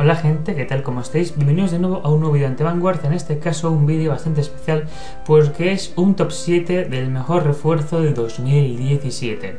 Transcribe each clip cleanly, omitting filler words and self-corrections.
Hola gente, ¿qué tal? ¿Cómo estáis? Bienvenidos de nuevo a un nuevo vídeo ante Vanguard, en este caso un vídeo bastante especial porque es un top 7 del mejor refuerzo de 2017.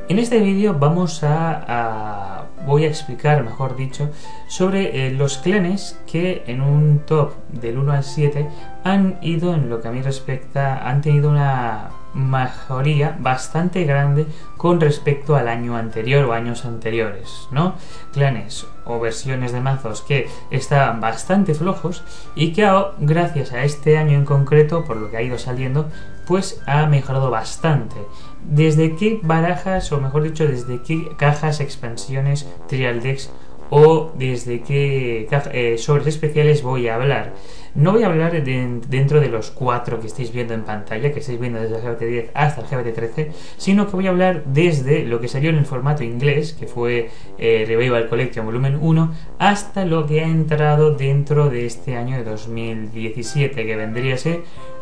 En este vídeo voy a explicar, mejor dicho, sobre los clanes que en un top del 1 al 7 han ido, en lo que a mí respecta, han tenido una mejoría bastante grande con respecto al año anterior o años anteriores, ¿no? Clanes o versiones de mazos que estaban bastante flojos y que gracias a este año en concreto, por lo que ha ido saliendo, pues ha mejorado bastante. ¿Desde qué barajas, o mejor dicho, desde qué cajas, expansiones, trial decks o desde qué sobres especiales voy a hablar? No voy a hablar dentro de los 4 que estáis viendo en pantalla, que estáis viendo desde el GBT10 hasta el GBT13, sino que voy a hablar desde lo que salió en el formato inglés, que fue Revival Collection Volumen 1, hasta lo que ha entrado dentro de este año de 2017, que vendría a ser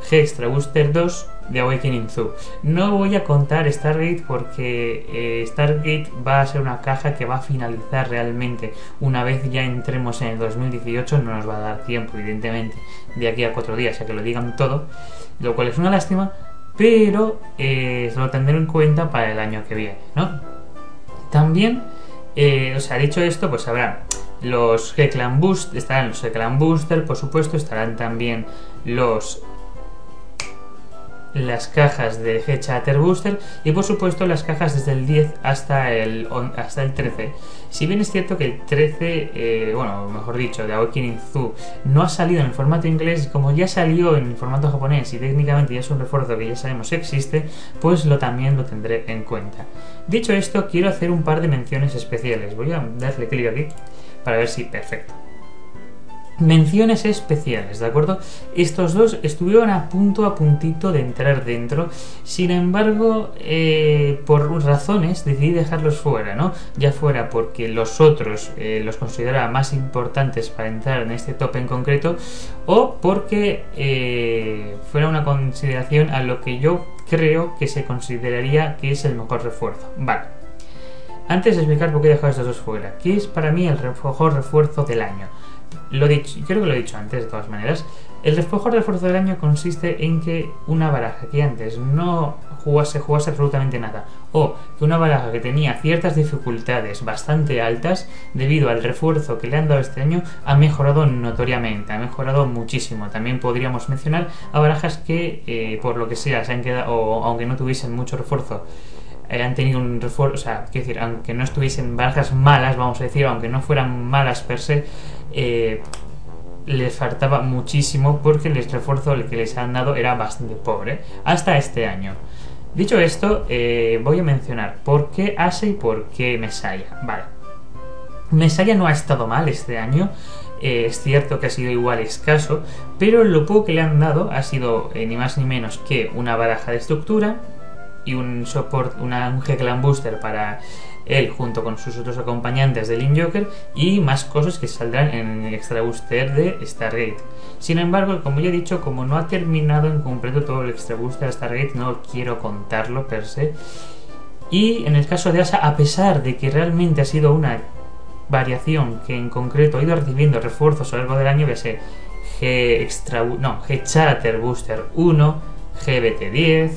G-Extra Booster 2 de Awakening Zoo. No voy a contar Stargate porque Stargate va a ser una caja que va a finalizar realmente una vez ya entremos en el 2018. No nos va a dar tiempo, evidentemente, de aquí a 4 días a que lo digan todo, lo cual es una lástima, pero se lo tendré en cuenta para el año que viene, ¿no? También, dicho esto, pues habrá los G-Clan Boost, estarán los G-Clan Booster, por supuesto, estarán también las cajas de G-Chatter Booster y por supuesto las cajas desde el 10 hasta el 13. Si bien es cierto que el 13, mejor dicho, de Awakening Zoo no ha salido en el formato inglés, como ya salió en el formato japonés y técnicamente ya es un refuerzo que ya sabemos que existe, pues también lo tendré en cuenta. Dicho esto, quiero hacer un par de menciones especiales. Voy a darle clic aquí para ver si perfecto. Menciones especiales, ¿de acuerdo? Estos dos estuvieron a puntito de entrar dentro, sin embargo, por razones decidí dejarlos fuera, ¿no? Ya fuera porque los otros los consideraba más importantes para entrar en este top en concreto, o porque fuera una consideración a lo que yo creo que se consideraría que es el mejor refuerzo. Vale. Antes de explicar por qué he dejado estos dos fuera, ¿qué es para mí el mejor refuerzo del año? Lo dicho, creo que lo he dicho antes de todas maneras. El mejor refuerzo del año consiste en que una baraja que antes no jugase absolutamente nada, o que una baraja que tenía ciertas dificultades bastante altas debido al refuerzo que le han dado este año, ha mejorado notoriamente, ha mejorado muchísimo. También podríamos mencionar a barajas que por lo que sea se han quedado, o aunque no tuviesen mucho refuerzo, han tenido un refuerzo, quiero decir, aunque no estuviesen barajas malas, vamos a decir, aunque no fueran malas per se, les faltaba muchísimo porque el refuerzo que les han dado era bastante pobre hasta este año. Dicho esto, voy a mencionar por qué Asa y por qué Messiah. Vale, Messiah no ha estado mal este año. Es cierto que ha sido igual escaso, pero lo poco que le han dado ha sido ni más ni menos que una baraja de estructura y un G-Clan Booster para él junto con sus otros acompañantes del Injoker y más cosas que saldrán en el Extra Booster de Stargate. Sin embargo, como ya he dicho, como no ha terminado en completo todo el Extra Booster de Stargate, no quiero contarlo per se. Y en el caso de Asa, a pesar de que realmente ha sido una variación que en concreto ha ido recibiendo refuerzos a lo largo del año, que es G-Chatter Booster 1, GBT10,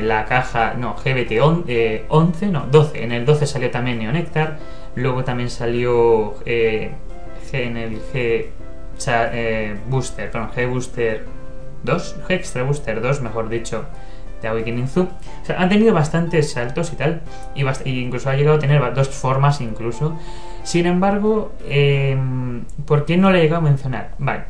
la caja, GBT 12, en el 12 salió también Neonectar, luego también salió en el G-Booster 2, G-Extra Booster 2, mejor dicho, de Awakening Zoo. Han tenido bastantes saltos y tal, y incluso ha llegado a tener dos formas incluso. Sin embargo, ¿por qué no le he llegado a mencionar? Vale.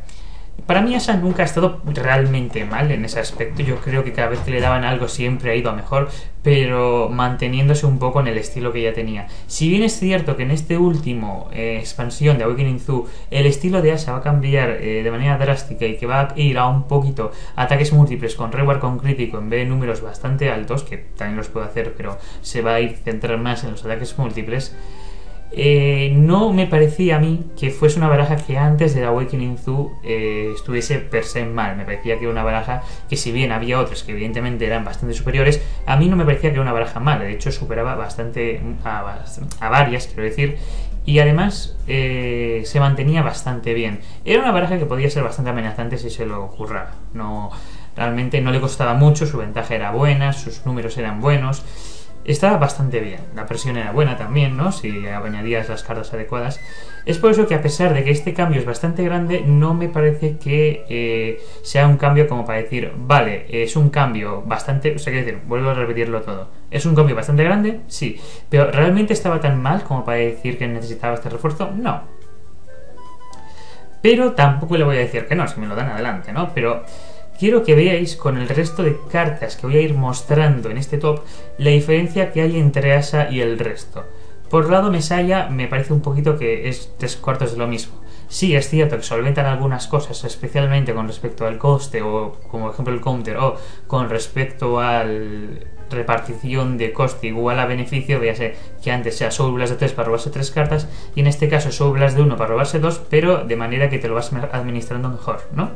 Para mí Asa nunca ha estado realmente mal en ese aspecto. Yo creo que cada vez que le daban algo siempre ha ido a mejor, pero manteniéndose un poco en el estilo que ya tenía. Si bien es cierto que en este último expansión de Awakening Zoo el estilo de Asa va a cambiar de manera drástica y que va a ir a un poquito ataques múltiples con reward con crítico en vez de números bastante altos, que también los puede hacer, pero se va a ir centrar más en los ataques múltiples. No me parecía a mí que fuese una baraja que antes de Awakening Zoo estuviese per se mal. Me parecía que era una baraja que, si bien había otras que evidentemente eran bastante superiores, a mí no me parecía que era una baraja mala. De hecho, superaba bastante a varias, quiero decir, y además se mantenía bastante bien. Era una baraja que podía ser bastante amenazante si se lo ocurraba. Realmente no le costaba mucho, su ventaja era buena, sus números eran buenos. Estaba bastante bien, la presión era buena también, ¿no? Si añadías las cartas adecuadas. Es por eso que, a pesar de que este cambio es bastante grande, no me parece que sea un cambio como para decir, vale, es un cambio bastante... O sea, quiero decir, vuelvo a repetirlo todo. ¿Es un cambio bastante grande? Sí. ¿Pero realmente estaba tan mal como para decir que necesitaba este refuerzo? No. Pero tampoco le voy a decir que no, si me lo dan adelante, ¿no? Pero... quiero que veáis con el resto de cartas que voy a ir mostrando en este top la diferencia que hay entre Asa y el resto. Por lado Mesaya me parece un poquito que es 3/4 de lo mismo. Sí, es cierto que solventan algunas cosas, especialmente con respecto al coste, o como por ejemplo el counter, o con respecto a repartición de coste igual a beneficio, véase que antes sea Soul Blast de 3 para robarse 3 cartas, y en este caso Soul Blast de 1 para robarse 2, pero de manera que te lo vas administrando mejor, ¿no?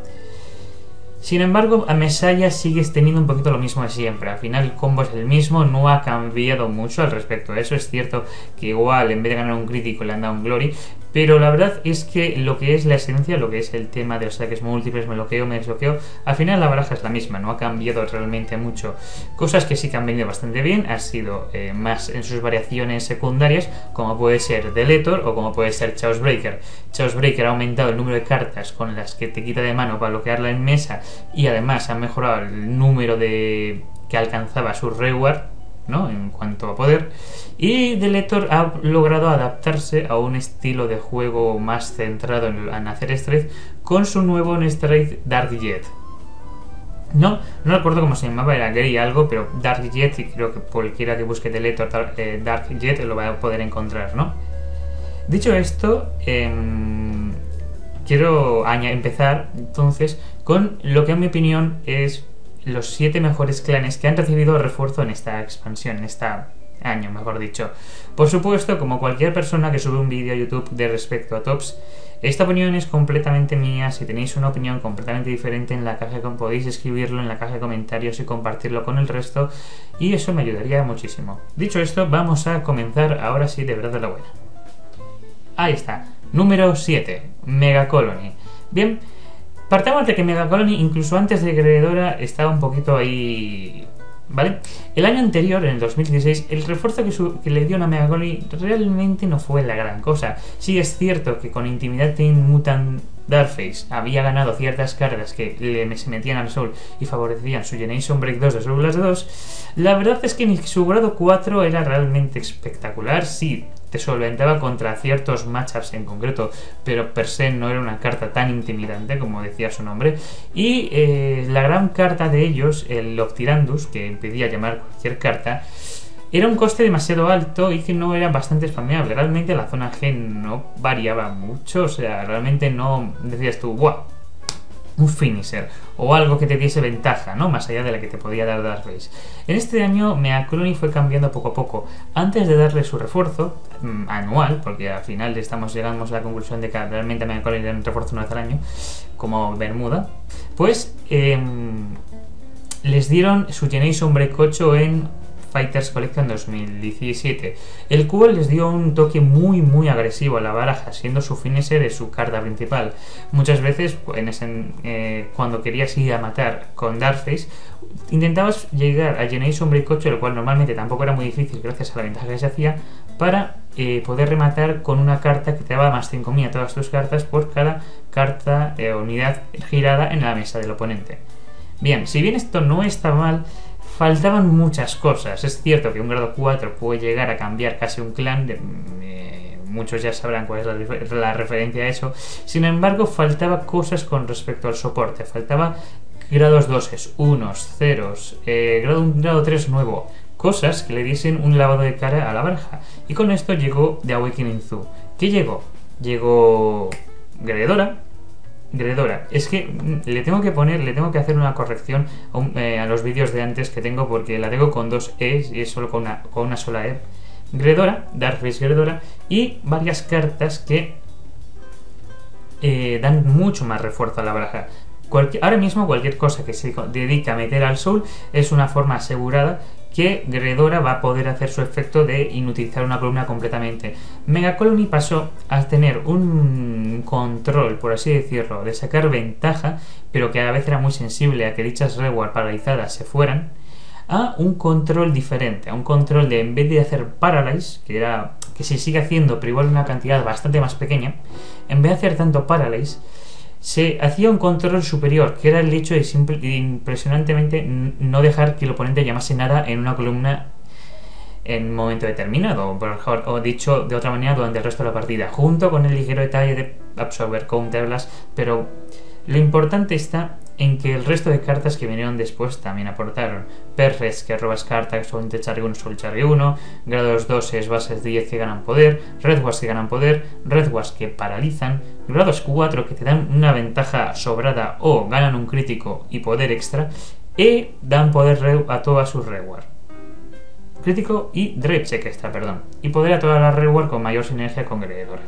Sin embargo, a Mesaya sigues teniendo un poquito lo mismo de siempre. Al final el combo es el mismo, no ha cambiado mucho al respecto. Eso es cierto que igual en vez de ganar un crítico le han dado un glory, pero la verdad es que lo que es la esencia, lo que es el tema de los ataques múltiples, me bloqueo, me desbloqueo, al final la baraja es la misma, no ha cambiado realmente mucho. Cosas que sí que han venido bastante bien han sido más en sus variaciones secundarias, como puede ser Deletor o como puede ser Chaos Breaker. Chaos Breaker ha aumentado el número de cartas con las que te quita de mano para bloquearla en mesa, y además ha mejorado el número de que alcanzaba su reward, ¿no? En cuanto a poder. Y Deletor ha logrado adaptarse a un estilo de juego más centrado en hacer Strength con su nuevo Strength Dark Jet. No recuerdo cómo se llamaba, era Grey algo, pero Dark Jet, y creo que cualquiera que busque Deletor Dark Jet lo va a poder encontrar, ¿no? Dicho esto, quiero empezar entonces con lo que en mi opinión es los 7 mejores clanes que han recibido refuerzo en esta expansión, en este año, mejor dicho. Por supuesto, como cualquier persona que sube un vídeo a YouTube de respecto a tops, esta opinión es completamente mía. Si tenéis una opinión completamente diferente en la caja, podéis escribirlo en la caja de comentarios y compartirlo con el resto, y eso me ayudaría muchísimo. Dicho esto, vamos a comenzar ahora sí de verdad de la buena. Ahí está, número 7, Mega Colony. Bien, partamos de que Mega Colony, incluso antes de Greedora, estaba un poquito ahí, ¿vale? El año anterior, en el 2016, el refuerzo que le dio a Mega Colony realmente no fue la gran cosa. Sí es cierto que con Intimidating Mutant Darkface había ganado ciertas cargas que se metían al Soul y favorecían su Generation Break 2 de Soul Blast 2. La verdad es que su grado 4 era realmente espectacular. Sí, te solventaba contra ciertos matchups en concreto, pero per se no era una carta tan intimidante como decía su nombre. Y la gran carta de ellos, el Octirandus, que impedía llamar cualquier carta, era un coste demasiado alto y que no era bastante spameable. Realmente la zona G no variaba mucho, o sea, realmente no decías tú, ¡guau!, un finisher o algo que te diese ventaja, ¿no? Más allá de la que te podía dar Darkface. En este año Mega Colony fue cambiando poco a poco. Antes de darle su refuerzo anual, porque al final llegamos a la conclusión de que realmente a Mega Colony le dan un refuerzo una vez al año, como Bermuda, pues les dieron su Generation Break 8 en Fighters Collection 2017, el cual les dio un toque muy agresivo a la baraja, siendo su finisher de su carta principal. Muchas veces cuando querías ir a matar con Darkface, intentabas llegar a Generation Break 8, lo cual normalmente tampoco era muy difícil gracias a la ventaja que se hacía, para poder rematar con una carta que te daba más 5000 a todas tus cartas por cada carta unidad girada en la mesa del oponente. Bien, si bien esto no está mal, faltaban muchas cosas. Es cierto que un grado 4 puede llegar a cambiar casi un clan, muchos ya sabrán cuál es la referencia a eso. Sin embargo, faltaba cosas con respecto al soporte. Faltaba grados 2, 1, 0, grado 3 nuevo. Cosas que le diesen un lavado de cara a la baraja. Y con esto llegó The Awakening Zoo. ¿Qué llegó? Llegó Greedora. Es que le tengo que hacer una corrección a los vídeos de antes que tengo, porque la tengo con 2 E's y es solo con una sola E. Greedora, Darkface Greedora, y varias cartas que dan mucho más refuerzo a la baraja. Ahora mismo cualquier cosa que se dedica a meter al soul es una forma asegurada que Greedora va a poder hacer su efecto de inutilizar una columna completamente. Mega Colony pasó a tener un control, por así decirlo, de sacar ventaja, pero que a la vez era muy sensible a que dichas reward paralizadas se fueran, a un control diferente, a un control de, en vez de hacer Paralyze, que se sigue haciendo pero igual una cantidad bastante más pequeña, en vez de hacer tanto Paralyze, se hacía un control superior, que era el hecho de impresionantemente no dejar que el oponente llamase nada en una columna en un momento determinado, o dicho de otra manera, durante el resto de la partida, junto con el ligero detalle de absorber counterblast, pero lo importante está en que el resto de cartas que vinieron después también aportaron. Perres, que robas cartas, Solente Charge 1, Sol Charge 1, grados 2 es bases de 10 que ganan poder, Redwas que ganan poder, Redwas que paralizan, grados 4 que te dan una ventaja sobrada o ganan un crítico y poder extra, y dan poder a todas sus reward. Crítico y Dread Check extra, perdón, y poder a todas las reward con mayor sinergia con Greedora,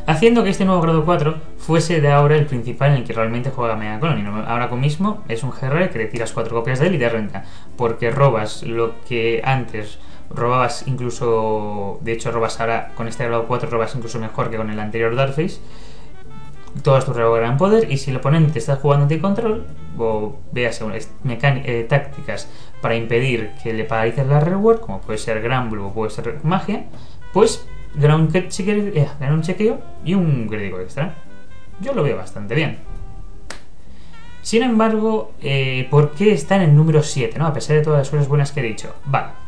haciendo que este nuevo grado 4 fuese de ahora el principal en el que realmente juega Mega Colony. Ahora mismo es un GR que le tiras 4 copias de él y te renta, porque robas lo que antes robabas, incluso, de hecho robas ahora con este grado 4, robas incluso mejor que con el anterior Darkface. Todas tus reward ganan poder, y si el oponente está jugando anti-control, o veas tácticas para impedir que le paralices la reward, como puede ser Gran Blue o puede ser magia, pues gana un chequeo y un crítico extra. Yo lo veo bastante bien. Sin embargo, ¿por qué está en el número 7? ¿No? A pesar de todas las cosas buenas que he dicho. Vale.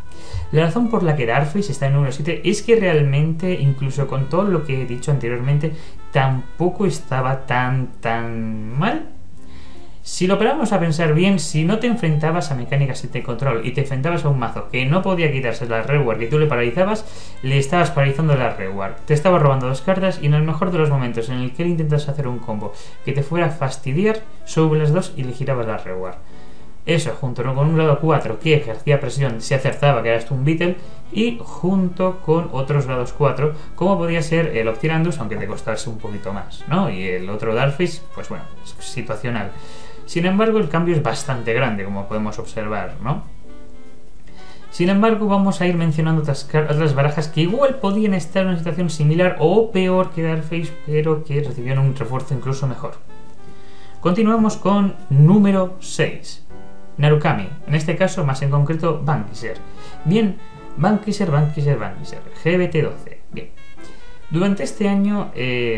La razón por la que Darkface está en el número 7 es que realmente, incluso con todo lo que he dicho anteriormente, tampoco estaba tan mal. Si lo paramos a pensar bien, si no te enfrentabas a mecánicas de control y te enfrentabas a un mazo que no podía quitarse la reward que tú le paralizabas, le estabas paralizando la reward, te estaba robando 2 cartas, y en el mejor de los momentos en el que él intentas hacer un combo que te fuera a fastidiar, sube las 2 y le girabas la reward. Eso, junto con un grado 4 que ejercía presión, se acertaba que eras tú un Beetle, y junto con otros grados 4, como podía ser el Optirandus, aunque te costase un poquito más, ¿no? Y el otro Darkface, pues bueno, es situacional. Sin embargo, el cambio es bastante grande, como podemos observar, ¿no? Sin embargo, vamos a ir mencionando otras barajas que igual podían estar en una situación similar o peor que Darkface, pero que recibieron un refuerzo incluso mejor. Continuamos con número 6. Narukami, en este caso más en concreto Vanquisher. Bien, Vanquisher, GBT12. Bien. Durante este año,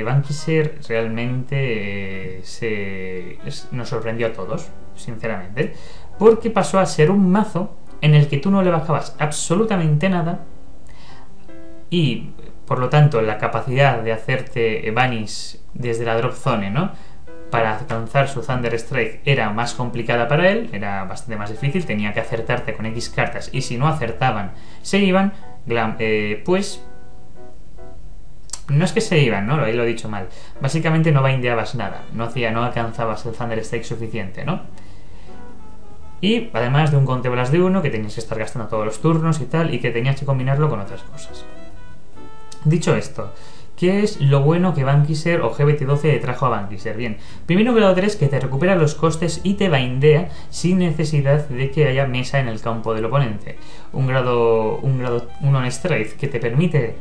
Vanquisher realmente nos sorprendió a todos, sinceramente, porque pasó a ser un mazo en el que tú no le bajabas absolutamente nada, y por lo tanto la capacidad de hacerte Vanish desde la drop zone, ¿no?, para alcanzar su Thunder Strike era más complicada para él, era bastante más difícil, tenía que acertarte con X cartas, y si no acertaban, se iban, pues no es que se iban, ¿no? Ahí lo he dicho mal. Básicamente no bindeabas nada, no alcanzabas el Thunder Strike suficiente, ¿no? Y además de un Counterblast de 1 que tenías que estar gastando todos los turnos y tal, y que tenías que combinarlo con otras cosas. Dicho esto, ¿qué es lo bueno que Vanquisher o GBT12 trajo a Vanquisher? Bien, primero grado 3 que te recupera los costes y te bindea sin necesidad de que haya mesa en el campo del oponente. Un grado 1 en Strike que te permite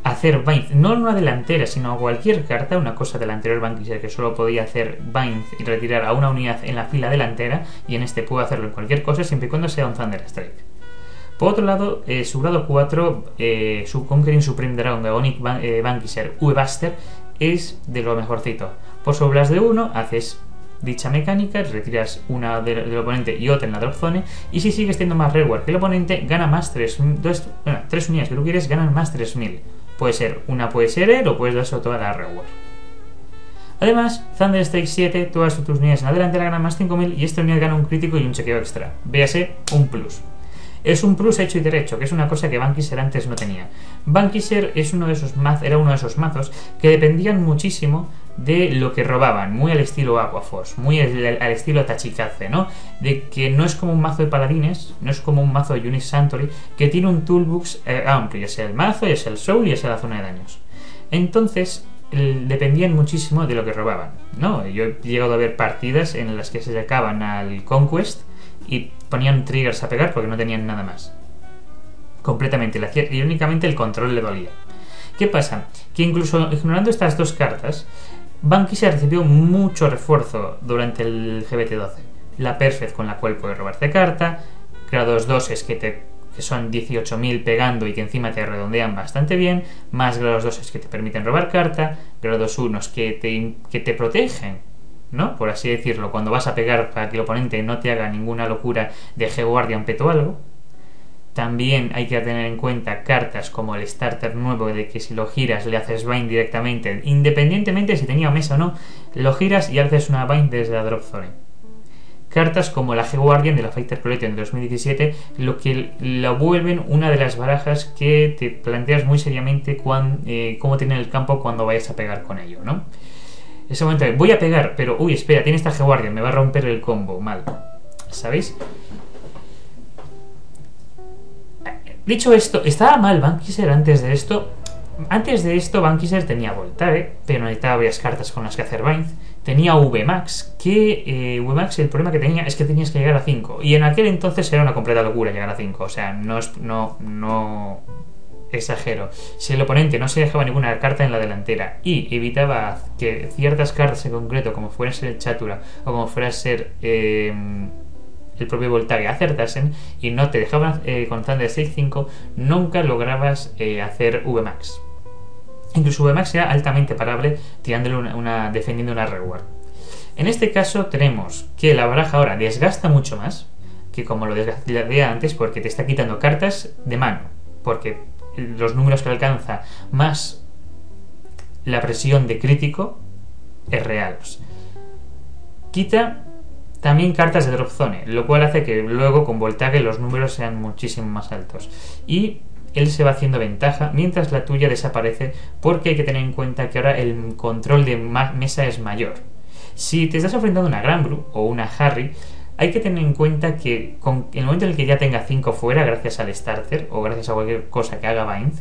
hacer bind, no en una delantera, sino a cualquier carta, una cosa del anterior Vanquisher que solo podía hacer bind y retirar a una unidad en la fila delantera, y en este puedo hacerlo en cualquier cosa siempre y cuando sea un Thunder Strike. Por otro lado, su grado 4, su Conquering Supreme Dragon de Agonic Vanquisher Uebuster, es de lo mejorcito. Por su Blast de 1 haces dicha mecánica, retiras una del oponente y otra en la drop zone, y si sigues teniendo más reward que el oponente, gana más 3 unidades que tú quieres, ganan más 3000. Puede ser él o puedes darse toda la reward. Además, Thunder Strike 7, todas tus unidades en la delantera ganan más 5000, y esta unidad gana un crítico y un chequeo extra. Véase, un plus. Es un plus hecho y derecho, que es una cosa que Vanquisher antes no tenía. Vanquisher era uno de esos mazos que dependían muchísimo de lo que robaban, muy al estilo Aquaforce, muy al estilo Tachikaze, ¿no? De que no es como un mazo de paladines, no es como un mazo de Unit Sanctuary, que tiene un toolbox amplio, ya sea el mazo, ya sea el soul, ya sea la zona de daños. Entonces, dependían muchísimo de lo que robaban, ¿no? Yo he llegado a ver partidas en las que se sacaban al Conquest y ponían triggers a pegar porque no tenían nada más. Completamente, y únicamente el control le dolía. ¿Qué pasa? Que incluso ignorando estas dos cartas, Vanquisher recibió mucho refuerzo durante el GBT12. La Perfect, con la cual puedes robarte carta, grados 2 es que son 18.000 pegando y que encima te redondean bastante bien, más grados 2 que te permiten robar carta, grados 1 que te protegen, ¿no? Por así decirlo, cuando vas a pegar para que el oponente no te haga ninguna locura de G-Guardian peto algo. También hay que tener en cuenta cartas como el starter nuevo de que si lo giras le haces bind directamente, independientemente si tenía mesa o no, lo giras y haces una bind desde la drop zone. Cartas como la G-Guardian de la Fighter Collection de 2017, lo que lo vuelven una de las barajas que te planteas muy seriamente cómo tiene el campo cuando vayas a pegar con ello, ¿no? Ese momento de, voy a pegar, pero uy, espera, tiene esta G-Guardian, me va a romper el combo, mal. ¿Sabéis? Dicho esto, estaba mal Vanquisher antes de esto. Antes de esto, Vanquisher tenía Voltare, pero necesitaba varias cartas con las que hacer bind. Tenía VMAX, que VMAX el problema que tenía es que tenías que llegar a 5. Y en aquel entonces era una completa locura llegar a 5. O sea, no exagero. Si el oponente no se dejaba ninguna carta en la delantera y evitaba que ciertas cartas en concreto, como fuera a ser el Chatura o como fuera a ser el propio Voltare, acertasen y no te dejaban constante de 6-5, nunca lograbas hacer VMAX. Incluso VMAX era altamente parable tirándole defendiendo una reward. En este caso tenemos que la baraja ahora desgasta mucho más que como lo desgastaba antes, porque te está quitando cartas de mano, porque los números que alcanza más la presión de crítico es real. Quita también cartas de drop zone, lo cual hace que luego con Voltare los números sean muchísimo más altos. Y él se va haciendo ventaja mientras la tuya desaparece, porque hay que tener en cuenta que ahora el control de mesa es mayor. Si te estás enfrentando a una Granblue o una Harry, hay que tener en cuenta que en el momento en el que ya tenga 5 fuera, gracias al starter o gracias a cualquier cosa que haga bind,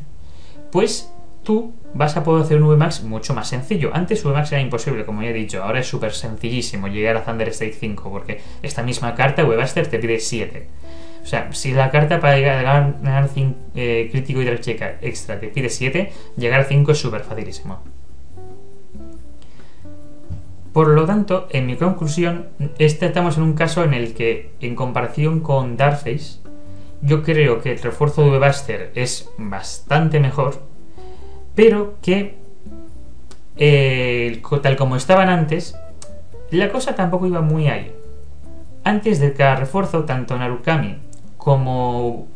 pues tú vas a poder hacer un VMAX mucho más sencillo. Antes VMAX era imposible, como ya he dicho. Ahora es súper sencillísimo llegar a Thunder State 5, porque esta misma carta, Webaster, te pide 7. O sea, si la carta para ganar crítico y checa extra te pide 7, llegar a 5 es súper facilísimo. Por lo tanto, en mi conclusión, estamos en un caso en el que, en comparación con Darkface, yo creo que el refuerzo de Webaster es bastante mejor, pero que, tal como estaban antes, la cosa tampoco iba muy ahí. Antes de cada refuerzo, tanto Narukami como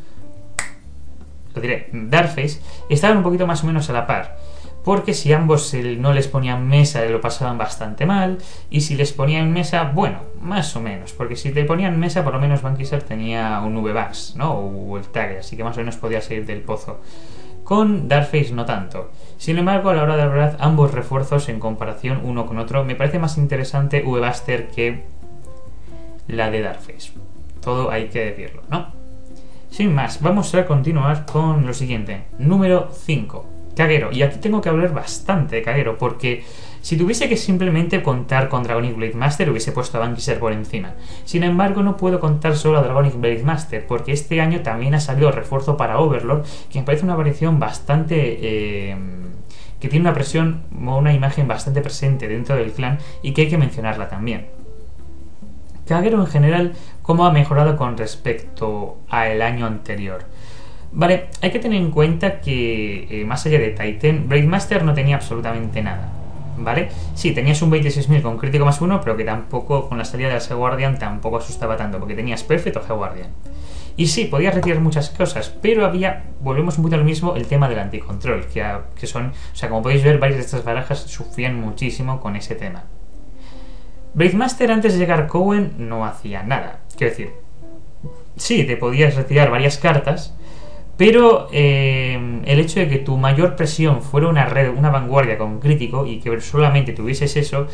Darkface estaban un poquito más o menos a la par, porque si ambos no les ponían mesa lo pasaban bastante mal, y si les ponían mesa, bueno, más o menos, porque si te ponían mesa por lo menos Vanquisher tenía un VBAX, ¿no? O el tag, así que más o menos podía salir del pozo. Con Darkface no tanto. Sin embargo, a la hora de la verdad, ambos refuerzos en comparación uno con otro, me parece más interesante Webaster que la de Darkface. Todo hay que decirlo, ¿no? Sin más, vamos a continuar con lo siguiente. Número 5. Kagero. Y aquí tengo que hablar bastante de Kagero, porque si tuviese que simplemente contar con Dragonic Blade Master, hubiese puesto a Vanquisher por encima. Sin embargo, no puedo contar solo a Dragonic Blade Master, porque este año también ha salido refuerzo para Overlord, que me parece una variación bastante que tiene una presión o una imagen bastante presente dentro del clan y que hay que mencionarla también. Kagero en general, ¿cómo ha mejorado con respecto al año anterior? Vale, hay que tener en cuenta que más allá de Titan, Blade Master no tenía absolutamente nada, ¿vale? Sí, tenías un 26.000 con crítico más 1, pero que tampoco, con la salida de la G-Guardian, tampoco asustaba tanto, porque tenías Perfect o G-Guardian. Y sí, podías retirar muchas cosas, pero volvemos un poquito a lo mismo, el tema del anticontrol, que son, o sea, como podéis ver, varias de estas barajas sufrían muchísimo con ese tema. Blade Master antes de llegar a Cowen no hacía nada, quiero decir, sí, te podías retirar varias cartas, Pero el hecho de que tu mayor presión fuera una vanguardia con crítico y que solamente tuvieses eso,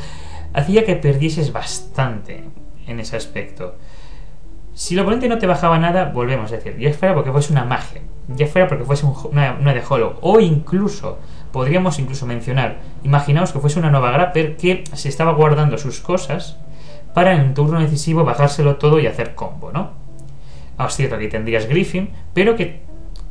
hacía que perdieses bastante en ese aspecto. Si el oponente no te bajaba nada, volvemos a decir, ya fuera porque fuese una magia, ya fuera porque fuese una de Hollow, o incluso, podríamos incluso mencionar, imaginaos que fuese una Nova Grapper que se estaba guardando sus cosas para en un turno decisivo bajárselo todo y hacer combo, ¿no? Es cierto, aquí tendrías Griffin, pero que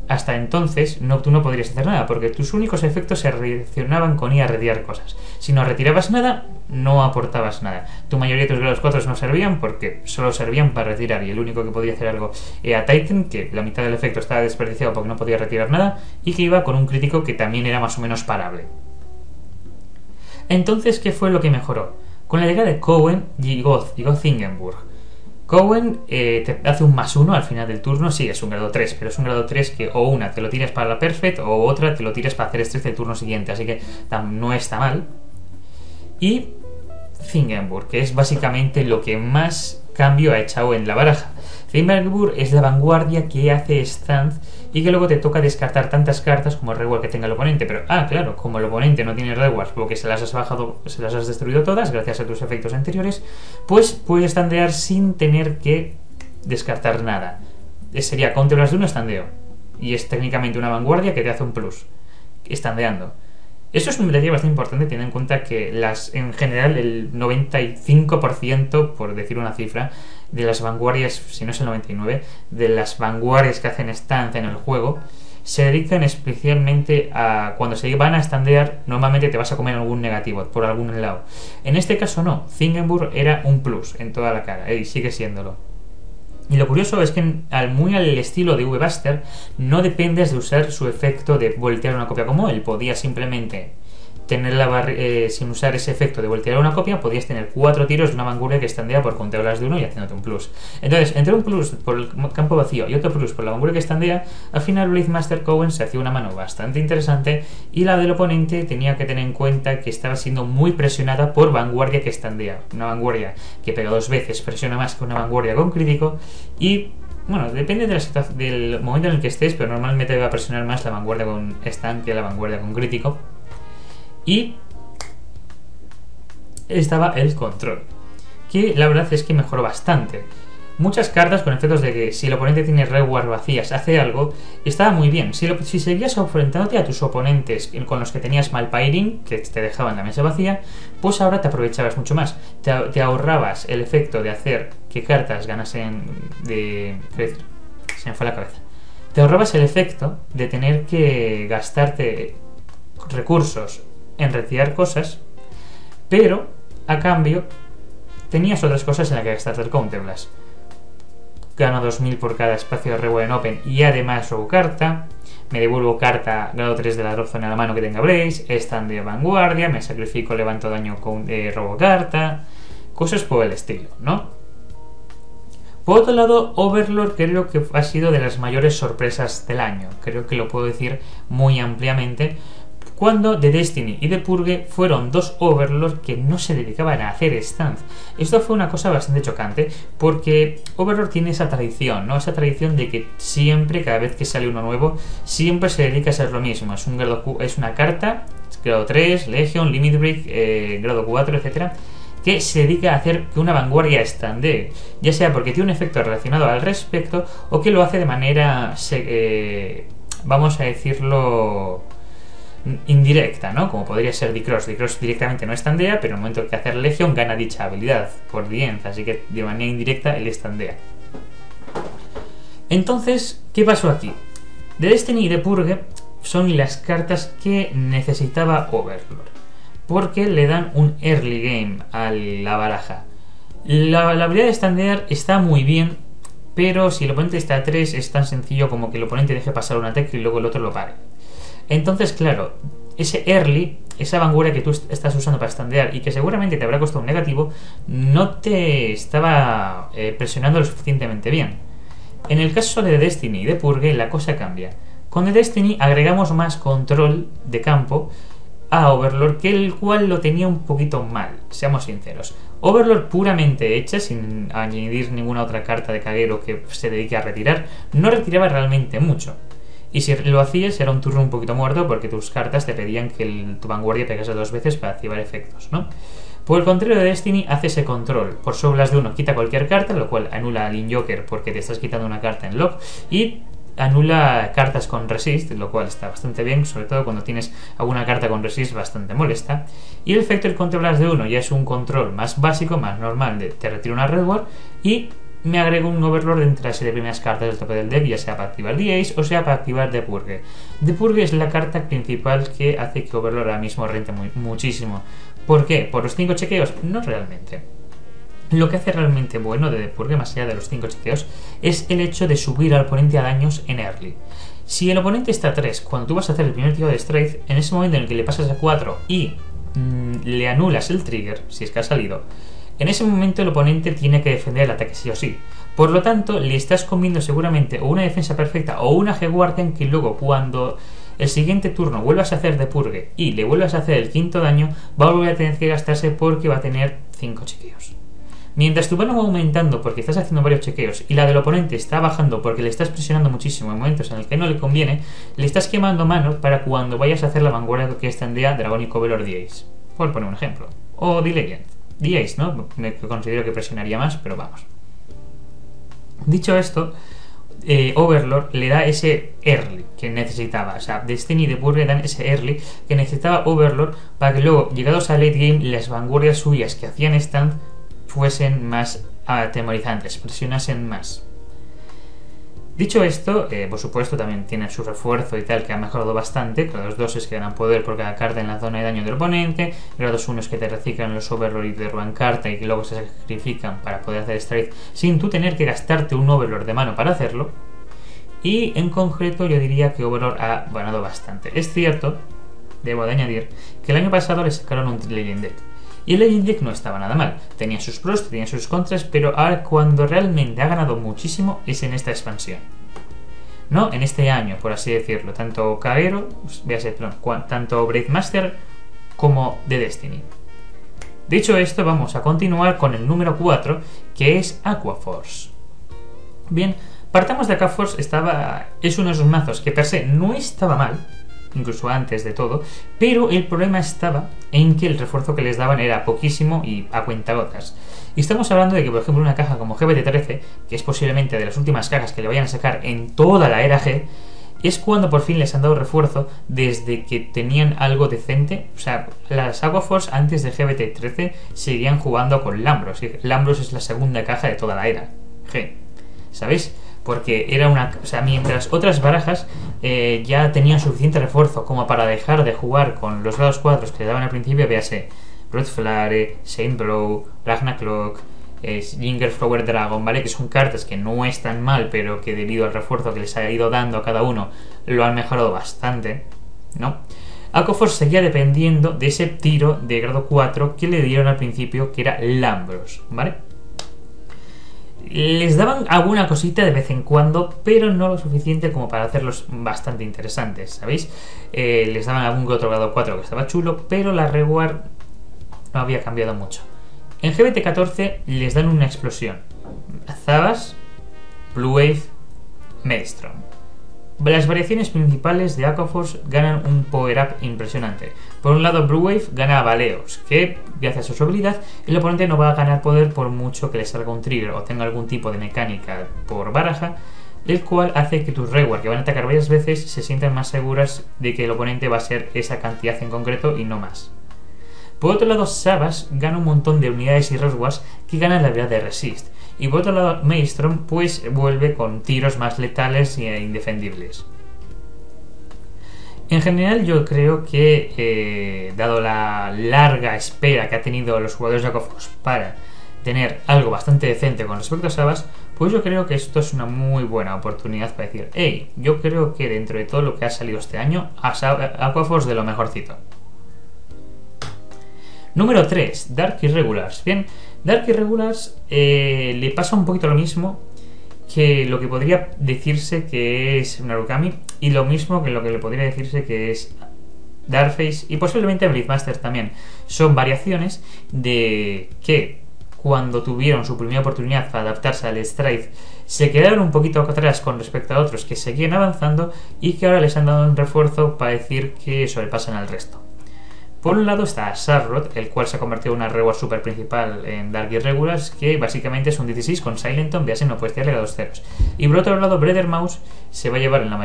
hasta entonces tú no podrías hacer nada, porque tus únicos efectos se relacionaban con ir a retirar cosas. Si no retirabas nada, no aportabas nada. Tu mayoría de tus grados 4 no servían porque solo servían para retirar, y el único que podía hacer algo era Titan, que la mitad del efecto estaba desperdiciado porque no podía retirar nada, y que iba con un crítico que también era más o menos parable. Entonces, ¿qué fue lo que mejoró? Con la llegada de Cowen llegó Zingenburg. Cowen te hace un +1 al final del turno. Sí, es un grado 3, pero es un grado 3 que o una te lo tiras para la Perfect o otra te lo tiras para hacer estrés el turno siguiente, así que no está mal. Y Zingenburg, que es básicamente lo que más cambio ha echado en la baraja. Zingenburg es la vanguardia que hace stance y que luego te toca descartar tantas cartas como el reward que tenga el oponente. Pero, claro, como el oponente no tiene rewards porque se las has bajado, se las has destruido todas gracias a tus efectos anteriores, pues puedes standear sin tener que descartar nada. Sería Counterblast de un standeo. Y es técnicamente una vanguardia que te hace un plus, standeando. Eso es un detalle bastante importante teniendo en cuenta que en general el 95%, por decir una cifra, de las vanguardias, si no es el 99%, de las vanguardias que hacen stance en el juego, se dedican especialmente a cuando se van a standear, normalmente te vas a comer algún negativo por algún lado. En este caso no, Zingenburg era un plus en toda la cara, y sigue siéndolo. Y lo curioso es que muy al estilo de V-Buster, no dependes de usar su efecto de voltear una copia como él. Podías simplemente tener sin usar ese efecto de voltear una copia, podías tener 4 tiros de una vanguardia que standea por conteolas de uno y haciéndote un plus. Entonces, entre un plus por el campo vacío y otro plus por la vanguardia que standea, al final Blazemaster Cowen se hacía una mano bastante interesante, y la del oponente tenía que tener en cuenta que estaba siendo muy presionada por vanguardia que standea. Una vanguardia que pega 2 veces, presiona más que una vanguardia con crítico, y bueno, depende de del momento en el que estés, pero normalmente va a presionar más la vanguardia con stand que la vanguardia con crítico. Y estaba el control, que la verdad es que mejoró bastante. Muchas cartas con efectos de que si el oponente tiene reward vacías hace algo, estaba muy bien. Si seguías enfrentándote a tus oponentes con los que tenías Malpairing, que te dejaban la mesa vacía, pues ahora te aprovechabas mucho más. Te ahorrabas el efecto de hacer que cartas ganasen se me fue la cabeza. Te ahorrabas el efecto de tener que gastarte recursos en retirar cosas, pero a cambio tenías otras cosas en las que gastarte el Counterblast. Gano 2000 por cada espacio de reward en Open y además robo carta, me devuelvo carta grado 3 de la drop zone a la mano que tenga Blaze, stand de vanguardia, me sacrifico, levanto daño con robo carta, cosas por el estilo, ¿no? Por otro lado, Overlord creo que ha sido de las mayores sorpresas del año, creo que lo puedo decir muy ampliamente, cuando The Destiny y The Purge fueron 2 Overlords que no se dedicaban a hacer stance. Esto fue una cosa bastante chocante, porque Overlord tiene esa tradición, ¿no? Esa tradición de que siempre, cada vez que sale uno nuevo, siempre se dedica a hacer lo mismo. Es una carta, grado 3, Legion, Limit Break, grado 4, etcétera, que se dedica a hacer que una vanguardia standee, ya sea porque tiene un efecto relacionado al respecto o que lo hace de manera, vamos a decirlo, indirecta, ¿no? Como podría ser D-Cross. D-Cross directamente no standea, pero en el momento que hacer Legion gana dicha habilidad por Dienza, así que de manera indirecta él standea. Entonces, ¿qué pasó aquí? The Destiny y The Purge son las cartas que necesitaba Overlord, porque le dan un early game a la baraja. La habilidad de standear está muy bien, pero si el oponente está a 3 es tan sencillo como que el oponente deje pasar un ataque y luego el otro lo pare. Entonces, claro, ese early, esa vanguardia que tú estás usando para standear y que seguramente te habrá costado un negativo, no te estaba presionando lo suficientemente bien. En el caso de Destiny y de Purge, la cosa cambia. Con The Destiny agregamos más control de campo a Overlord, que el cual lo tenía un poquito mal, seamos sinceros. Overlord puramente hecha, sin añadir ninguna otra carta de caguero que se dedique a retirar, no retiraba realmente mucho. Y si lo hacías era un turno un poquito muerto porque tus cartas te pedían que tu vanguardia pegase 2 veces para activar efectos, ¿no? Por el contrario de Destiny, hace ese control. Por sobras de 1 quita cualquier carta, lo cual anula al Injoker porque te estás quitando una carta en lock, y anula cartas con resist, lo cual está bastante bien, sobre todo cuando tienes alguna carta con resist bastante molesta. Y el efecto del controlas de 1 ya es un control más básico, más normal, de te retiro una Red War y me agrego un Overlord entre las 7 primeras cartas del tope del deck, ya sea para activar The Ace o sea para activar The Purge. The Purge es la carta principal que hace que Overlord ahora mismo rente muchísimo. ¿Por qué? ¿Por los 5 chequeos? No realmente. Lo que hace realmente bueno de The Purge, más allá de los 5 chequeos, es el hecho de subir al oponente a daños en early. Si el oponente está a 3, cuando tú vas a hacer el primer tiro de Strike, en ese momento en el que le pasas a 4 y le anulas el trigger, si es que ha salido, en ese momento el oponente tiene que defender el ataque sí o sí. Por lo tanto, le estás comiendo seguramente o una defensa perfecta o una G-Guardian que luego, cuando el siguiente turno vuelvas a hacer de purge y le vuelvas a hacer el quinto daño, va a volver a tener que gastarse porque va a tener 5 chequeos. Mientras tu mano va aumentando porque estás haciendo varios chequeos y la del oponente está bajando porque le estás presionando muchísimo en momentos en los que no le conviene, le estás quemando mano para cuando vayas a hacer la vanguardia que está en DA, Dragonic Overlord The Ace. Por poner un ejemplo. O The Legend. The Ace, ¿no? Me considero que presionaría más, pero vamos. Dicho esto, Overlord le da ese early que necesitaba. O sea, Destiny y The Purge dan ese early que necesitaba Overlord para que luego, llegados a late game, las vanguardias suyas que hacían stand fuesen más atemorizantes, presionasen más. Dicho esto, por supuesto también tiene su refuerzo y tal, que ha mejorado bastante. Grados 2 es que ganan poder por cada carta en la zona de daño del oponente. Grados 1 es que te reciclan los Overlord y te roban carta y que luego se sacrifican para poder hacer strike sin tú tener que gastarte un Overlord de mano para hacerlo. Y en concreto yo diría que Overlord ha ganado bastante. Es cierto, debo de añadir, que el año pasado le sacaron un Legend Deck. Y el Legend Deck no estaba nada mal, tenía sus pros, tenía sus contras, pero ahora cuando realmente ha ganado muchísimo es en esta expansión. No, en este año, por así decirlo, tanto Kaero, tanto Breakmaster como de Destiny. Dicho esto, vamos a continuar con el número 4, que es Aquaforce. Bien, partamos de Aquaforce, es uno de esos mazos que per se no estaba mal, incluso antes de todo, pero el problema estaba en que el refuerzo que les daban era poquísimo y a cuentagotas. Y estamos hablando de que, por ejemplo, una caja como GBT13, que es posiblemente de las últimas cajas que le vayan a sacar en toda la era G, es cuando por fin les han dado refuerzo desde que tenían algo decente. O sea, las Aquaforce antes de GBT13 seguían jugando con Lambros, y Lambros es la segunda caja de toda la era G, ¿sabéis? Porque era o sea, mientras otras barajas ya tenían suficiente refuerzo como para dejar de jugar con los grados 4 que le daban al principio, véase Red Flare, Saint Blow, Ragnarok, Jingerflower Dragon, ¿vale? Que son cartas que no están mal, pero que debido al refuerzo que les ha ido dando a cada uno, lo han mejorado bastante, ¿no? Aquaforce seguía dependiendo de ese tiro de grado 4 que le dieron al principio, que era Lambros, ¿vale? Les daban alguna cosita de vez en cuando, pero no lo suficiente como para hacerlos bastante interesantes, ¿sabéis? Les daban algún que otro grado 4 que estaba chulo, pero la reward no había cambiado mucho. En GBT14 les dan una explosión. Zabas, Blue Wave, Maelstrom. Las variaciones principales de Aquaforce ganan un power-up impresionante. Por un lado, Blue Wave gana a Baleos, que gracias a su habilidad, el oponente no va a ganar poder por mucho que le salga un trigger o tenga algún tipo de mecánica por baraja, el cual hace que tus reward que van a atacar varias veces se sientan más seguras de que el oponente va a ser esa cantidad en concreto y no más. Por otro lado, Sabas gana un montón de unidades y rewards que ganan la habilidad de Resist. Y por otro lado, Maelstrom pues vuelve con tiros más letales e indefendibles. En general yo creo que, dado la larga espera que ha tenido los jugadores de Aquaforce para tener algo bastante decente con respecto a Sabas, pues yo creo que esto es una muy buena oportunidad para decir, hey, yo creo que dentro de todo lo que ha salido este año, Aquaforce de lo mejorcito. Número 3, Dark Irregulars. Bien, Dark Irregulars le pasa un poquito lo mismo que lo que podría decirse que es Narukami y lo mismo que lo que le podría decirse que es Darkface y posiblemente Breakmaster también. Son variaciones de que cuando tuvieron su primera oportunidad para adaptarse al Strike se quedaron un poquito atrás con respecto a otros que seguían avanzando y que ahora les han dado un refuerzo para decir que sobrepasan al resto. Por un lado está Sarrot, el cual se ha convertido en una reward super principal en Dark Irregulars, que básicamente es un 16 con Silenton, veas, no puedes tirarle a 2 ceros. Y por otro lado, Brothermouse se va a llevar en la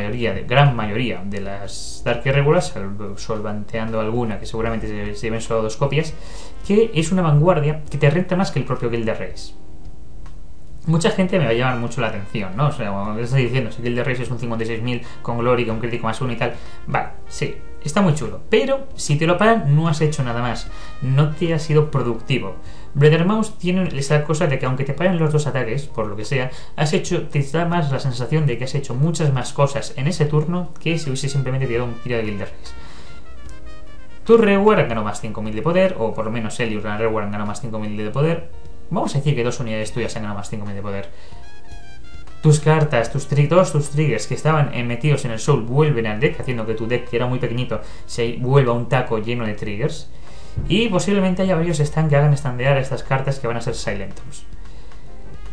gran mayoría de las Dark Irregulars, solvanteando alguna que seguramente se lleven solo 2 copias, que es una vanguardia que te renta más que el propio Guild Race. Mucha gente me va a llamar mucho la atención, ¿no? O sea, cuando te estás diciendo, si Guild Race es un 56.000 con Glory, con crítico más 1 y tal, vale, sí, está muy chulo, pero si te lo paran no has hecho nada más, no te has sido productivo. Brothermouse tiene esa cosa de que aunque te paren los 2 ataques, por lo que sea, te da más la sensación de que has hecho muchas más cosas en ese turno que si hubiese simplemente tirado un tiro de Guild Race. Tu reward han ganado más 5.000 de poder, o por lo menos Eliur y reward han ganado más 5.000 de poder. Vamos a decir que 2 unidades tuyas han ganado más 5.000 de poder. Tus cartas, todos tus triggers que estaban metidos en el Soul vuelven al deck, haciendo que tu deck, que era muy pequeñito, se vuelva un taco lleno de triggers. Y posiblemente haya varios stands que hagan standear estas cartas que van a ser Silentums.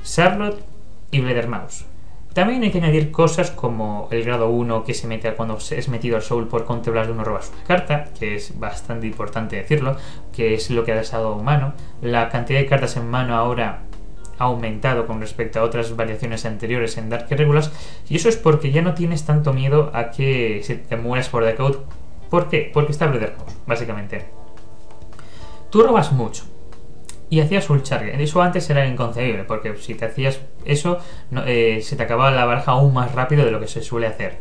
Charlotte y Brothermouse. También hay que añadir cosas como el grado 1 que se mete cuando es metido al Soul por Counterblast de uno robas una carta, que es bastante importante decirlo, que es lo que ha dado mano. La cantidad de cartas en mano ahora ha aumentado con respecto a otras variaciones anteriores en Dark Irregulars, y eso es porque ya no tienes tanto miedo a que se te mueras por decode. ¿Por qué? Porque está Brothermouse, básicamente. Tú robas mucho y hacías full charge. Eso antes era inconcebible, porque si te hacías eso, se te acababa la baraja aún más rápido de lo que se suele hacer.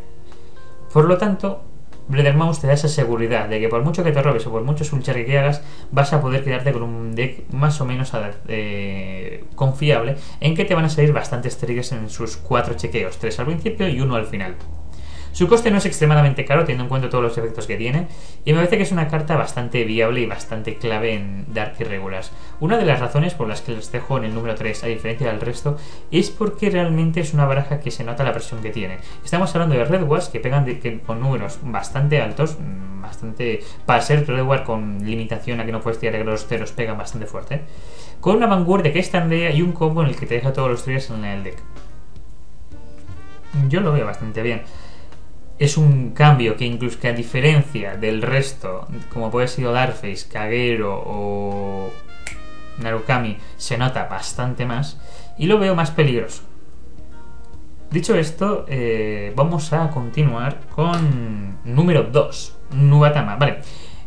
Por lo tanto, Brothermouse te da esa seguridad de que por mucho que te robes o por mucho full charge que hagas, vas a poder quedarte con un deck más o menos confiable, en que te van a salir bastantes triggers en sus 4 chequeos, 3 al principio y 1 al final. Su coste no es extremadamente caro, teniendo en cuenta todos los efectos que tiene, y me parece que es una carta bastante viable y bastante clave en Dark Irregulars. Una de las razones por las que les dejo en el número 3, a diferencia del resto, es porque realmente es una baraja que se nota la presión que tiene. Estamos hablando de Red Wars que pegan con números bastante altos, para ser Red War con limitación a que no puedes tirar a los ceros, pegan bastante fuerte, con una vanguardia que estandea y un combo en el que te deja todos los triggers en el deck. Yo lo veo bastante bien. Es un cambio que incluso que a diferencia del resto, como puede ser Darkface, Kagero o Narukami, se nota bastante más y lo veo más peligroso. Dicho esto, vamos a continuar con número 2, Nubatama. Vale,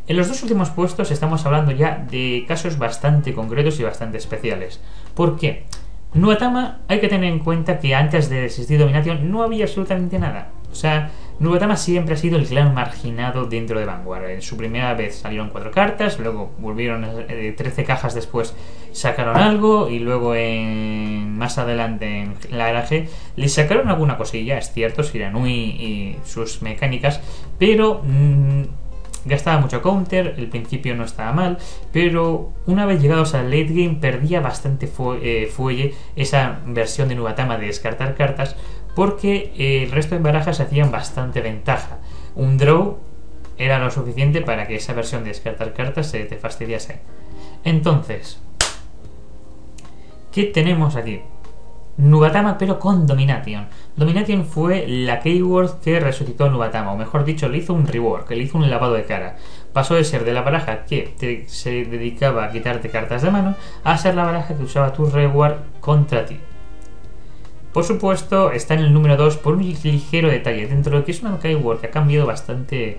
en los 2 últimos puestos estamos hablando ya de casos bastante concretos y bastante especiales. ¿Por qué? Nubatama, hay que tener en cuenta que antes de existir Domination no había absolutamente nada. O sea, Nubatama siempre ha sido el clan marginado dentro de Vanguard. En su primera vez salieron 4 cartas, luego volvieron 13 cajas después, sacaron algo y luego más adelante en la era G les sacaron alguna cosilla, es cierto, Shiranui y sus mecánicas, pero gastaba mucho counter, el principio no estaba mal, pero una vez llegados al late game perdía bastante fuelle esa versión de Nubatama de descartar cartas, porque el resto de barajas hacían bastante ventaja. Un draw era lo suficiente para que esa versión de descartar cartas se te fastidiase. Entonces, ¿qué tenemos aquí? Nubatama pero con Domination. Domination fue la keyword que resucitó a Nubatama, o mejor dicho, le hizo un rework, le hizo un lavado de cara. Pasó de ser de la baraja que se dedicaba a quitarte cartas de mano a ser la baraja que usaba tu reward contra ti. Por supuesto, está en el número 2 por un ligero detalle, dentro de lo que es una keyword que ha cambiado bastante,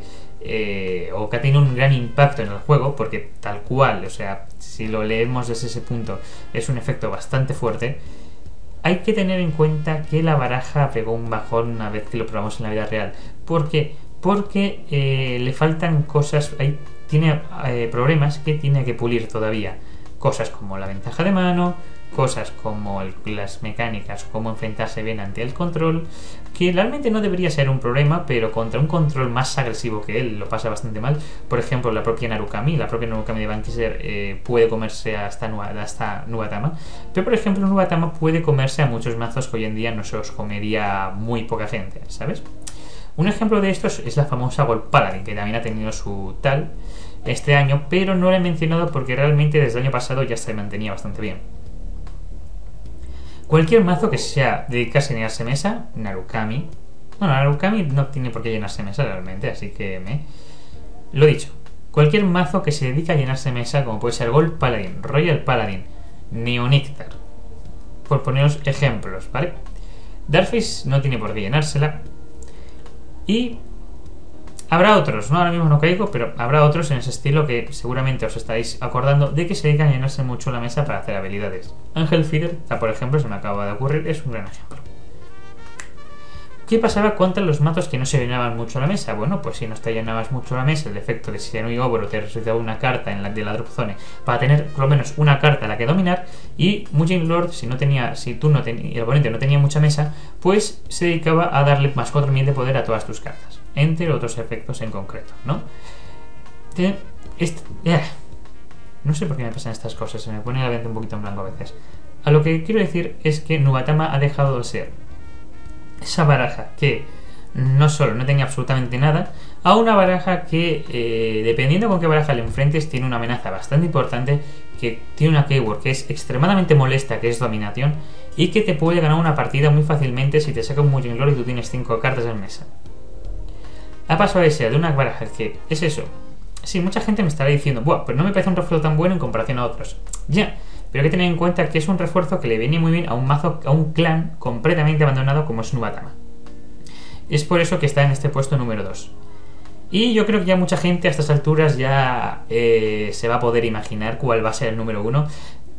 o que ha tenido un gran impacto en el juego, porque tal cual, o sea, si lo leemos desde ese punto, es un efecto bastante fuerte. Hay que tener en cuenta que la baraja pegó un bajón una vez que lo probamos en la vida real. ¿Por qué? Porque le faltan cosas, tiene problemas que tiene que pulir todavía. Cosas como la ventaja de mano, cosas como las mecánicas, cómo enfrentarse bien ante el control, que realmente no debería ser un problema, pero contra un control más agresivo que él lo pasa bastante mal. Por ejemplo, la propia Narukami de Bankisher puede comerse hasta Nubatama, pero por ejemplo Nubatama puede comerse a muchos mazos que hoy en día no se os comería muy poca gente, ¿sabes? Un ejemplo de esto es la famosa Gold Paladin, que también ha tenido su tal este año, pero no la he mencionado porque realmente desde el año pasado ya se mantenía bastante bien. Cualquier mazo que sea dedicarse a llenarse mesa, Narukami. Bueno, Narukami no tiene por qué llenarse mesa realmente, así que Lo dicho, cualquier mazo que se dedica a llenarse mesa, como puede ser Gold Paladin, Royal Paladin, Neonictar, por poneros ejemplos, ¿vale? Darkface no tiene por qué llenársela. Y habrá otros, ¿no? Ahora mismo no caigo, pero habrá otros en ese estilo que seguramente os estáis acordando de que se dedican a llenarse mucho la mesa para hacer habilidades. Angel Feeder, por ejemplo, se me acaba de ocurrir, es un gran ejemplo. ¿Qué pasaba contra los mazos que no se llenaban mucho la mesa? Bueno, pues si no te llenabas mucho la mesa, el efecto de si no hay Oboro te resucitaba una carta en de la drop zone para tener por lo menos una carta a la que dominar, y Mugen Lord, si tú no el oponente no tenía mucha mesa, pues se dedicaba a darle más 4000 de poder a todas tus cartas, entre otros efectos en concreto, ¿no? No sé por qué me pasan estas cosas, se me pone la mente un poquito en blanco a veces. A lo que quiero decir es que Nubatama ha dejado de ser esa baraja que no solo no tenía absolutamente nada, a una baraja que, dependiendo con qué baraja le enfrentes, tiene una amenaza bastante importante, que tiene una keyword que es extremadamente molesta, que es dominación, y que te puede ganar una partida muy fácilmente si te saca un Mugen Lord y tú tienes 5 cartas en mesa. Ha pasado a ser de una baraja que es eso. Sí, mucha gente me estará diciendo, buah, pero no me parece un refuerzo tan bueno en comparación a otros. Ya, pero hay que tener en cuenta que es un refuerzo que le viene muy bien a un mazo, a un clan completamente abandonado como es Nubatama. Es por eso que está en este puesto número 2. Y yo creo que ya mucha gente a estas alturas ya se va a poder imaginar cuál va a ser el número 1.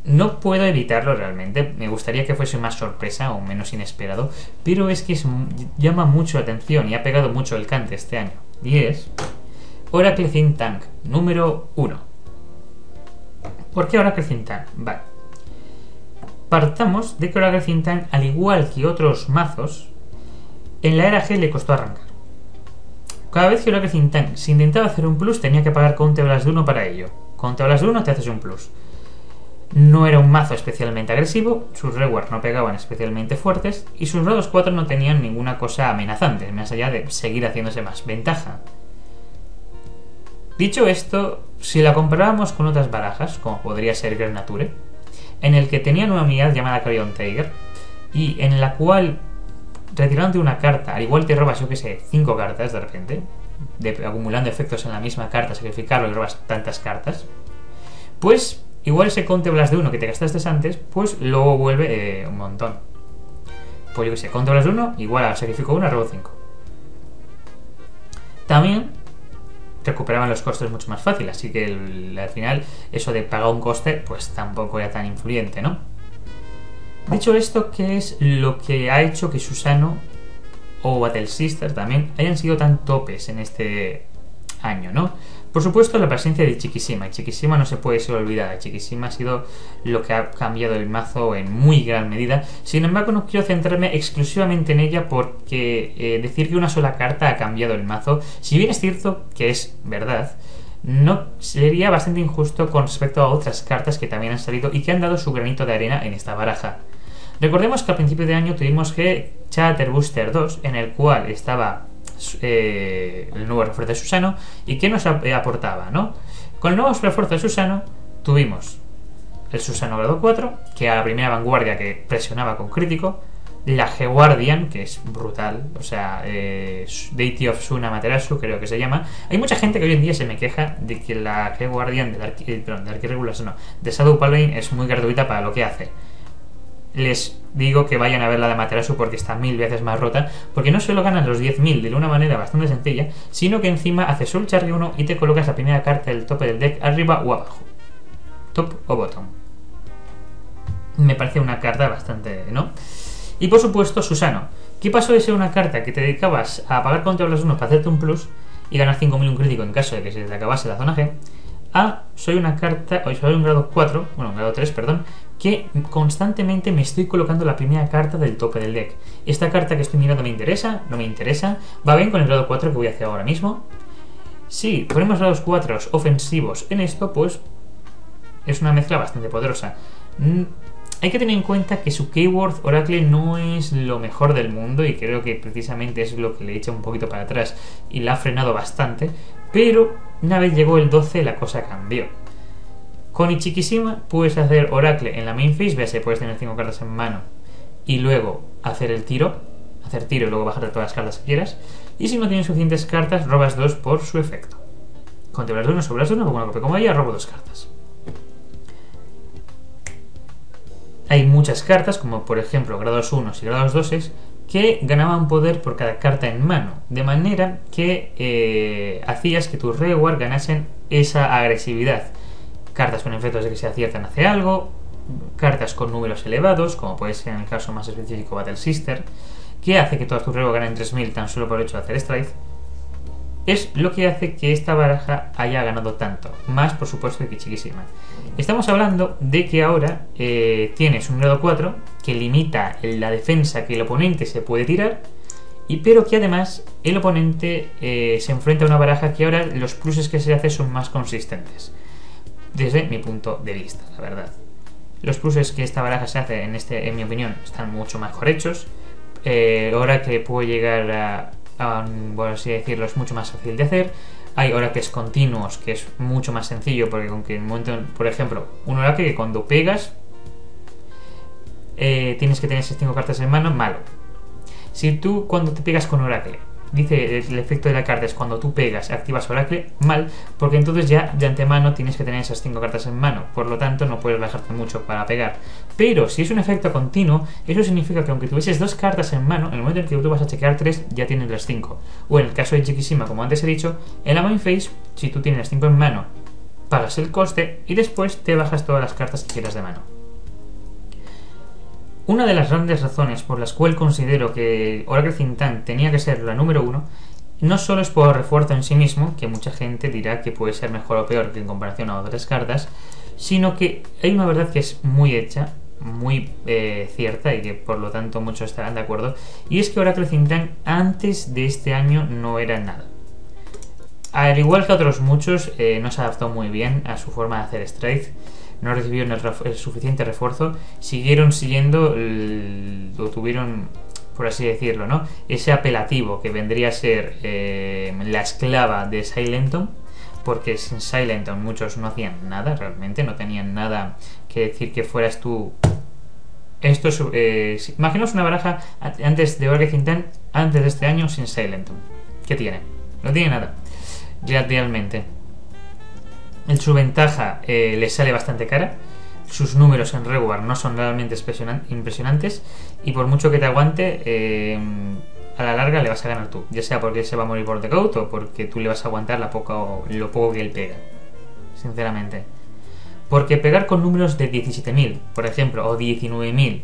No puedo evitarlo realmente, me gustaría que fuese más sorpresa o menos inesperado, pero es que llama mucho la atención y ha pegado mucho el cante este año. Y es Oracle Think Tank, número 1. ¿Por qué Oracle Think Tank? Vale. Partamos de que Oracle Think Tank, al igual que otros mazos, en la era G le costó arrancar. Cada vez que Oracle Think Tank se intentaba hacer un plus, tenía que pagar Counter Blast de 1 para ello. Counter Blast de 1 te haces un plus. No era un mazo especialmente agresivo, sus rewards no pegaban especialmente fuertes y sus grados 4 no tenían ninguna cosa amenazante, más allá de seguir haciéndose más ventaja. Dicho esto, si la comparábamos con otras barajas, como podría ser Grenature, en el que tenían una unidad llamada Carrion Tiger, y en la cual, retirándote una carta, al igual te robas, yo que sé, 5 cartas de repente, acumulando efectos en la misma carta, sacrificarlo y robas tantas cartas, pues igual ese Counter Blast de 1 que te gastaste antes, pues luego vuelve un montón. Pues yo que sé, Counter Blast de 1, igual al sacrifico 1, robo 5. También recuperaban los costes mucho más fácil, así que al final eso de pagar un coste pues tampoco era tan influyente, ¿no? Dicho esto, ¿qué es lo que ha hecho que Susano o Battle Sister también hayan sido tan topes en este año, ¿no? Por supuesto, la presencia de Chiquisima. Y Chiquisima no se puede ser olvidada. Chiquisima ha sido lo que ha cambiado el mazo en muy gran medida. Sin embargo, no quiero centrarme exclusivamente en ella porque decir que una sola carta ha cambiado el mazo, si bien es cierto que es verdad, no sería bastante injusto con respecto a otras cartas que también han salido y que han dado su granito de arena en esta baraja. Recordemos que al principio de año tuvimos Chatter Booster 2, en el cual estaba el nuevo refuerzo de Susano. ¿Y qué nos aportaba, no? Con el nuevo refuerzo de Susano tuvimos el Susano grado 4, que a la primera vanguardia que presionaba con crítico, la G-Guardian, que es brutal, o sea, Deity of Sun Amaterasu creo que se llama. Hay mucha gente que hoy en día se me queja de que la G-Guardian de Dark Irregulars, no, de Shadow Paladin es muy gratuita para lo que hace. Les digo que vayan a ver la de Amaterasu porque está 1000 veces más rota, porque no solo ganan los 10.000 de una manera bastante sencilla, sino que encima haces Soul Charge 1 y te colocas la primera carta del tope del deck arriba o abajo, top o bottom. Me parece una carta bastante, ¿no? Y por supuesto Susano. ¿Qué pasó de ser una carta que te dedicabas a pagar contra los 1 para hacerte un plus y ganar 5.000 un crítico en caso de que se te acabase la zona G? Soy una carta, soy un grado 4, bueno, un grado 3, perdón, que constantemente me estoy colocando la primera carta del tope del deck. Esta carta que estoy mirando me interesa, no me interesa, va bien con el grado 4 que voy a hacer ahora mismo. Si ponemos grados 4 ofensivos en esto, pues es una mezcla bastante poderosa. Hay que tener en cuenta que su keyword Oracle no es lo mejor del mundo y creo que precisamente es lo que le echa un poquito para atrás y la ha frenado bastante, pero una vez llegó el 12 la cosa cambió. Con Ichikishima puedes hacer Oracle en la main phase, veas, puedes tener 5 cartas en mano y luego hacer tiro y luego bajarte todas las cartas que quieras. Y si no tienes suficientes cartas, robas 2 por su efecto. Contemplas de uno, sobras de uno, como una copia como ella, robo 2 cartas. Hay muchas cartas, como por ejemplo grados 1 y grados 2, que ganaban poder por cada carta en mano, de manera que hacías que tus reward ganasen esa agresividad. Cartas con efectos de que se aciertan hace algo, cartas con números elevados, como puede ser en el caso más específico Battle Sister, que hace que todas tus reward ganen 3000 tan solo por el hecho de hacer strike. Es lo que hace que esta baraja haya ganado tanto, más por supuesto que Chiquísima. Estamos hablando de que ahora tienes un grado 4 que limita la defensa que el oponente se puede tirar, pero que además el oponente se enfrenta a una baraja que ahora los pluses que se hace son más consistentes, desde mi punto de vista, la verdad. Los pluses que esta baraja se hace, en mi opinión, están mucho mejor hechos. Ahora que puedo llegar por así decirlo, es mucho más fácil de hacer. Hay oracles continuos, que es mucho más sencillo, porque aunque en un momento, por ejemplo, un oracle que cuando pegas tienes que tener esas 5 cartas en mano, malo. Si tú cuando te pegas con oracle, dice el efecto de la carta es cuando tú pegas, activas oracle, mal, porque entonces ya de antemano tienes que tener esas 5 cartas en mano, por lo tanto no puedes bajarte mucho para pegar. Pero si es un efecto continuo, eso significa que aunque tuvieses 2 cartas en mano, en el momento en que tú vas a chequear 3, ya tienes las 5. O en el caso de Chiquísima, como antes he dicho, en la main phase, si tú tienes las 5 en mano, pagas el coste y después te bajas todas las cartas que quieras de mano. Una de las grandes razones por las cuales considero que Oracle Think Tank tenía que ser la número 1 no solo es por el refuerzo en sí mismo, que mucha gente dirá que puede ser mejor o peor que en comparación a otras cartas, sino que hay una verdad que es muy hecha, muy cierta y que por lo tanto muchos estarán de acuerdo, y es que Oracle Think Tank antes de este año no era nada. Al igual que otros muchos, no se adaptó muy bien a su forma de hacer Strike, no recibieron el suficiente refuerzo, siguieron siguiendo, o tuvieron, por así decirlo, ¿no?, ese apelativo que vendría a ser la esclava de Silenton, porque sin Silenton muchos no hacían nada, realmente, no tenían nada que decir que fueras tú. Esto es, imaginaos una baraja antes de Oracle Think Tank, antes de este año, sin Silenton. ¿Qué tiene? No tiene nada, realmente. Su ventaja le sale bastante cara, sus números en reward no son realmente impresionantes, y por mucho que te aguante, a la larga le vas a ganar tú, ya sea porque se va a morir por default o porque tú le vas a aguantar lo poco que él pega, sinceramente. Porque pegar con números de 17.000, por ejemplo, o 19.000,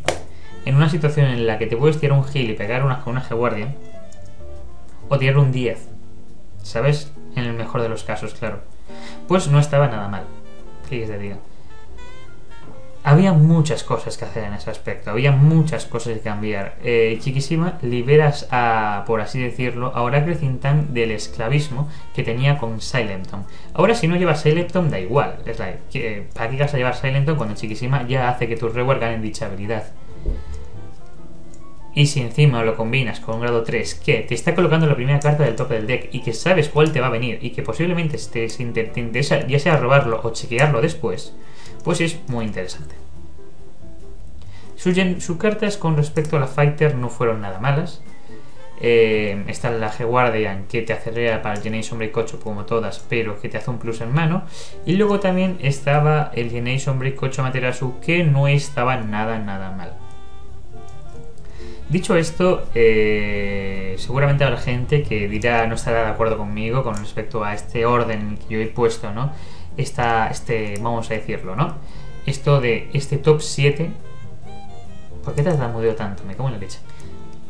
en una situación en la que te puedes tirar un heal y pegar con una G-Guardian, o tirar un 10, ¿sabes? En el mejor de los casos, claro. Pues no estaba nada mal. ¿Qué quieres que diga? Había muchas cosas que hacer en ese aspecto, había muchas cosas que cambiar. Chiquísima, liberas a, por así decirlo, a Oracle Think Tank del esclavismo que tenía con Silenton. Ahora, si no llevas Silenton, da igual. Es la, ¿para qué vas a llevar Silenton cuando Chiquísima ya hace que tus reward ganen dicha habilidad? Y si encima lo combinas con un grado 3 que te está colocando la primera carta del tope del deck y que sabes cuál te va a venir y que posiblemente te interesa ya sea robarlo o chequearlo después, pues es muy interesante. Sus cartas con respecto a la Fighter no fueron nada malas. Está la G-Guardian, que te acelera para el Generation Break 8 como todas, pero que te hace un plus en mano. Y luego también estaba el Generation Break 8 Amaterasu, que no estaba nada mal. Dicho esto, seguramente habrá gente que dirá, no estará de acuerdo conmigo con respecto a este orden que yo he puesto, ¿no? Vamos a decirlo, ¿no? Esto de este top 7. ¿Por qué te tartamudeo tanto? Me cago en la leche.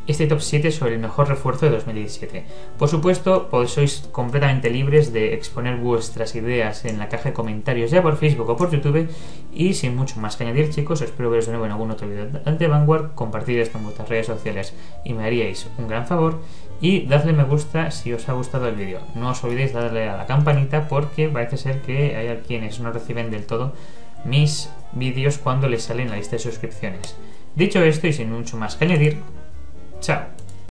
Este top 7 sobre el mejor refuerzo de 2017. Por supuesto, sois completamente libres de exponer vuestras ideas en la caja de comentarios, ya por Facebook o por YouTube. Y sin mucho más que añadir, chicos, espero veros de nuevo en algún otro vídeo de Vanguard. Compartir esto en vuestras redes sociales y me haríais un gran favor. Y dadle me gusta si os ha gustado el vídeo. No os olvidéis darle a la campanita, porque parece ser que hay quienes no reciben del todo mis vídeos cuando les sale en la lista de suscripciones. Dicho esto y sin mucho más que añadir, chao.